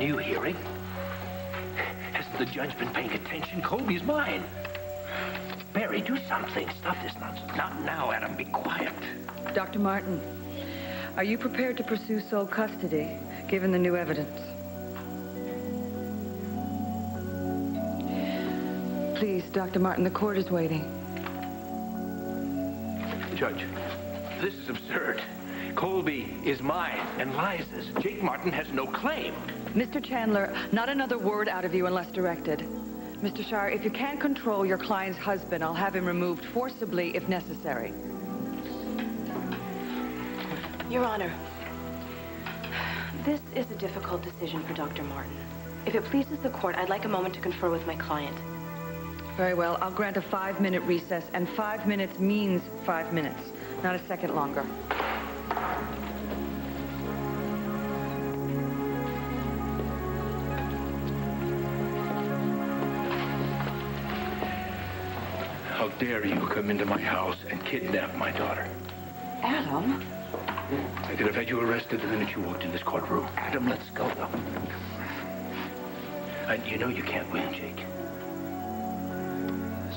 new hearing. Hasn't the judge been paying attention? Colby's mine. Barry, do something. Stop this nonsense. Not now, Adam. Be quiet. Dr. Martin, are you prepared to pursue sole custody, given the new evidence? Please, Dr. Martin, the court is waiting. Judge, this is absurd. Colby is mine and Liza's. Jake Martin has no claim. Mr. Chandler, not another word out of you unless directed. Mr. Shire, if you can't control your client's husband, I'll have him removed forcibly if necessary. Your Honor, this is a difficult decision for Dr. Martin. If it pleases the court, I'd like a moment to confer with my client. Very well. I'll grant a 5-minute recess, and 5 minutes means 5 minutes, not a second longer. How dare you come into my house and kidnap my daughter? Adam? I could have had you arrested the minute you walked in this courtroom. Adam, let's go, though. And you know you can't win, Jake.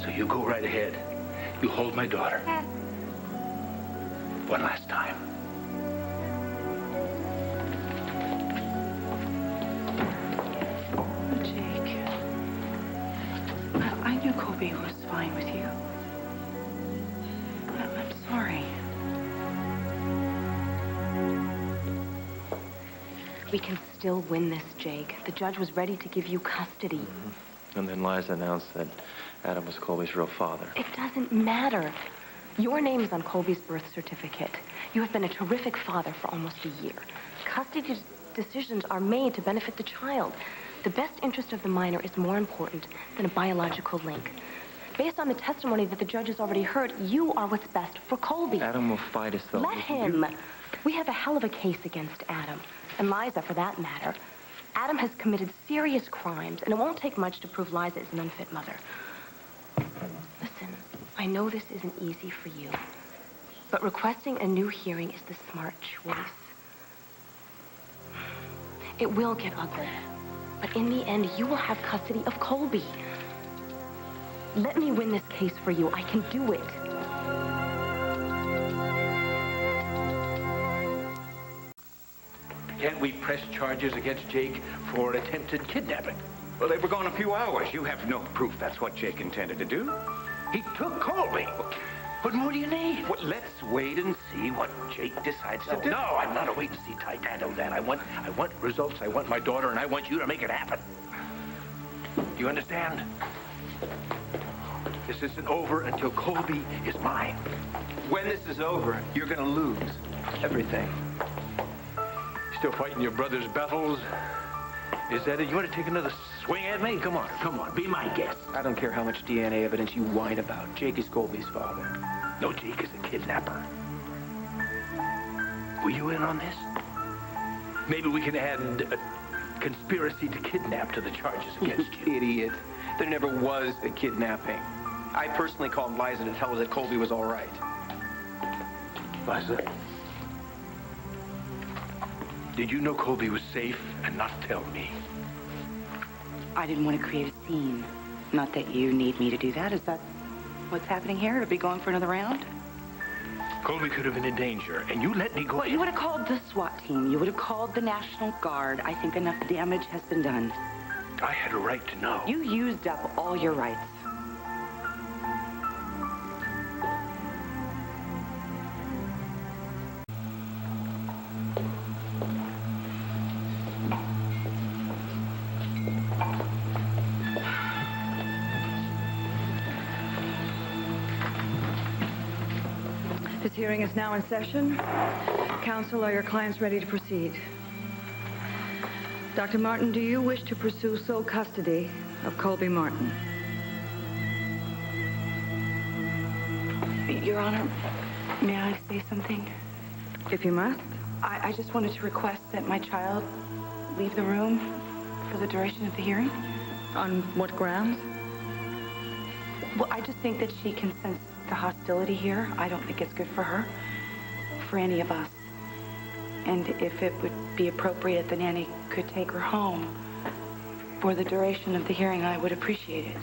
So you go right ahead. You hold my daughter. One last time. Jake, I knew Colby was fine with you. I'm sorry. We can still win this, Jake. The judge was ready to give you custody. Mm-hmm. And then Liza announced that Adam was Colby's real father. It doesn't matter. Your name is on Colby's birth certificate. You have been a terrific father for almost a year. Custody decisions are made to benefit the child. The best interest of the minor is more important than a biological link. Based on the testimony that the judge has already heard, you are what's best for Colby. Adam will fight us, though. Let him. We have a hell of a case against Adam, and Liza, for that matter. Adam has committed serious crimes, and it won't take much to prove Liza is an unfit mother. Listen, I know this isn't easy for you, but requesting a new hearing is the smart choice. It will get ugly, but in the end, you will have custody of Colby. Let me win this case for you. I can do it. Can't we press charges against Jake for attempted kidnapping? Well, they were gone a few hours. You have no proof that's what Jake intended to do. He took Colby. What more do you need? Well, let's wait and see what Jake decides to do. No, I'm not a wait-and-see type. I know that. I want results. I want my daughter, and I want you to make it happen. You understand? This isn't over until Colby is mine. When this is over, you're going to lose everything. Still fighting your brother's battles? Is that it? You want to take another swing at me? Come on, be my guest. I don't care how much DNA evidence you whine about. Jake is Colby's father. No, Jake is a kidnapper. Were you in on this? Maybe we can add a conspiracy to kidnap to the charges against you. Idiot. There never was a kidnapping. I personally called Liza to tell her that Colby was all right. Liza? Did you know Colby was safe and not tell me? I didn't want to create a scene. Not that you need me to do that. Is that what's happening here? To be going for another round? Colby could have been in danger, and you let me go. Well, you would have called the SWAT team. You would have called the National Guard. I think enough damage has been done. I had a right to know. You used up all your rights. This hearing is now in session. Counsel, are your clients ready to proceed? Dr. Martin, do you wish to pursue sole custody of Colby Martin? Your Honor, may I say something? If you must. I just wanted to request that my child leave the room for the duration of the hearing. On what grounds? Well, I just think that she can sense the hostility here. I don't think it's good for her, for any of us. And if it would be appropriate, the nanny could take her home. For the duration of the hearing, I would appreciate it.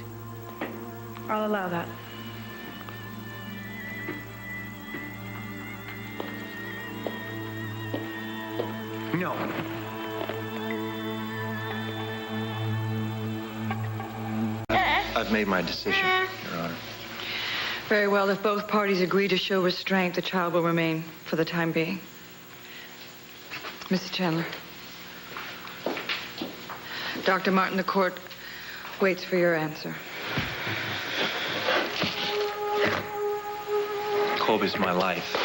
I'll allow that. No. I've made my decision, Your Honor. Very well. If both parties agree to show restraint, the child will remain for the time being. Mrs. Chandler. Dr. Martin, the court waits for your answer. Colby's my life.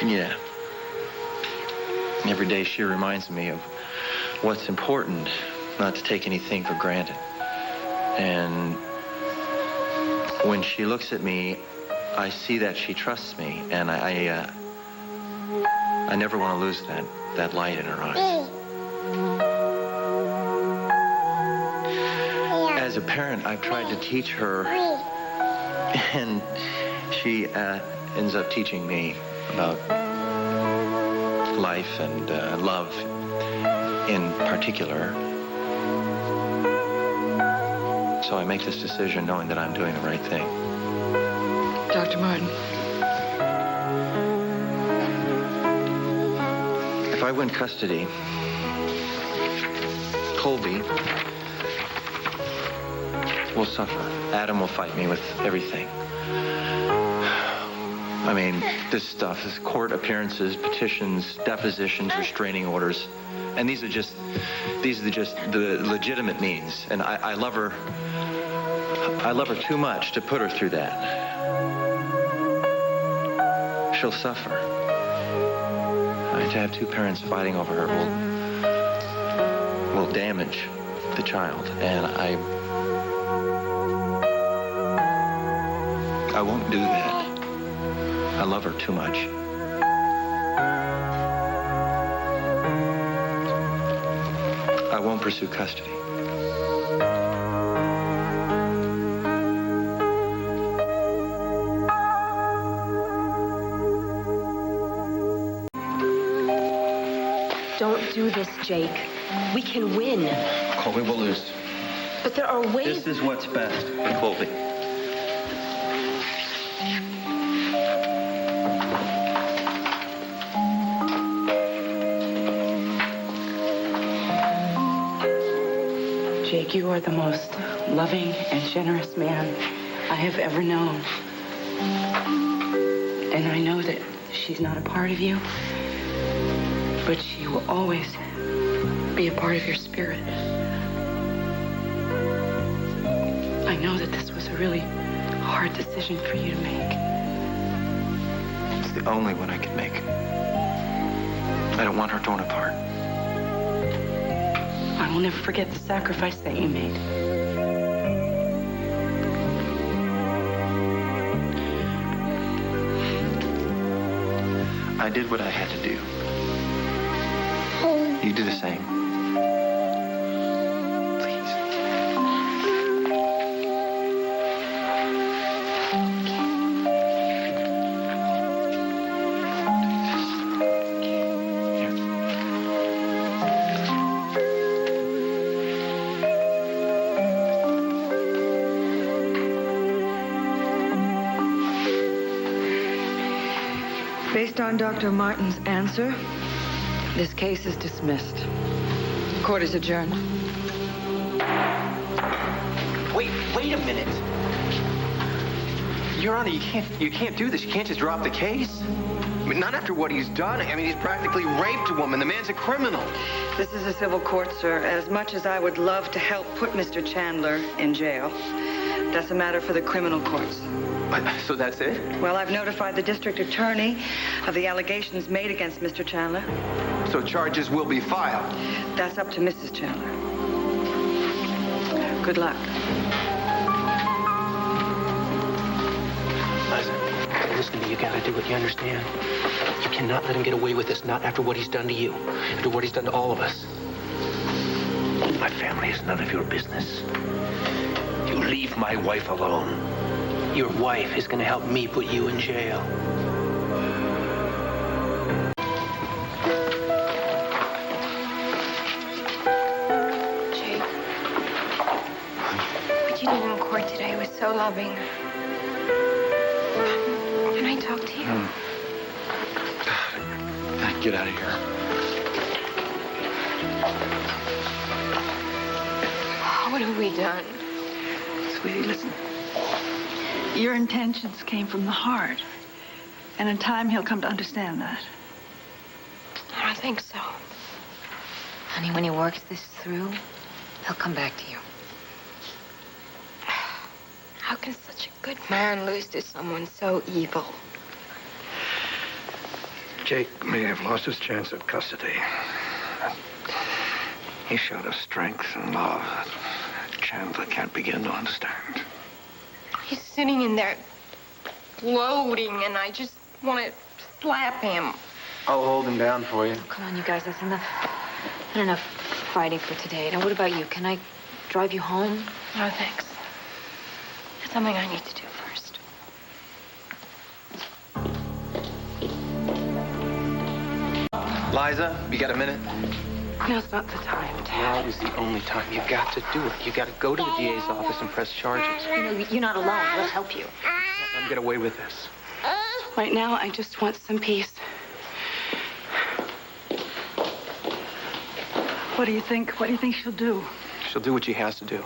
Yeah. Every day she reminds me of what's important, not to take anything for granted. And when she looks at me, I see that she trusts me, and I never want to lose that light in her eyes. As a parent, I've tried to teach her, and she ends up teaching me about life and love in particular. So I make this decision knowing that I'm doing the right thing. Dr. Martin. If I win custody, Colby will suffer. Adam will fight me with everything. I mean, this stuff, this court appearances, petitions, depositions, restraining orders. And these are just the legitimate means. And I love her too much to put her through that. She'll suffer. To have two parents fighting over her will damage the child. And I won't do that. I love her too much. I won't pursue custody. Don't do this, Jake. We can win. Colby will lose. But there are ways... This is what's best for Colby. Jake, you are the most loving and generous man I have ever known. And I know that she's not a part of you, but she will always be a part of your spirit. I know that this was a really hard decision for you to make. It's the only one I can make. I don't want her torn apart. I will never forget the sacrifice that you made. I did what I had to do. You do the same. Please. Here. Based on Dr. Martin's answer, this case is dismissed. Court is adjourned. Wait a minute. Your Honor, you can't do this. You can't just drop the case. I mean, not after what he's done. I mean, he's practically raped a woman. The man's a criminal. This is a civil court, sir. As much as I would love to help put Mr. Chandler in jail, that's a matter for the criminal courts. So that's it? Well, I've notified the district attorney of the allegations made against Mr. Chandler. So charges will be filed? That's up to Mrs. Chandler. Good luck. Listen to me, you gotta do what you understand. You cannot let him get away with this, not after what he's done to you, after what he's done to all of us. My family is none of your business. You leave my wife alone. Your wife is gonna help me put you in jail. what you did in court today was so loving. Can I talk to you? Get out of here. What have we done? Sweetie, listen. Your intentions came from the heart. And in time, he'll come to understand that. I don't think so. Honey, when he works this through, he'll come back to you. How can such a good man lose to someone so evil? Jake may have lost his chance at custody. He showed us strength and love that Chandler can't begin to understand. He's sitting in there gloating, and I just want to slap him. I'll hold him down for you. Oh, come on, you guys, that's enough. Not enough fighting for today. Now, what about you? Can I drive you home? No, thanks. There's something I need to do first. Liza, you got a minute? Now's not the time, Now is the only time. You got to do it. You got to go to the DA's office and press charges. You know, you're not alone. We'll help you. Let him get away with this. Right now, I just want some peace. What do you think? What do you think she'll do? She'll do what she has to do.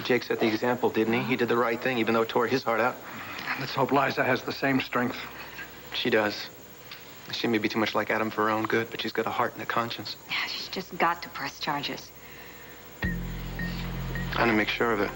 Jake set the example, didn't he? He did the right thing, even though it tore his heart out. Let's hope Liza has the same strength. She does. She may be too much like Adam for her own good, but she's got a heart and a conscience. Yeah, she's just got to press charges. I'm gonna make sure of it.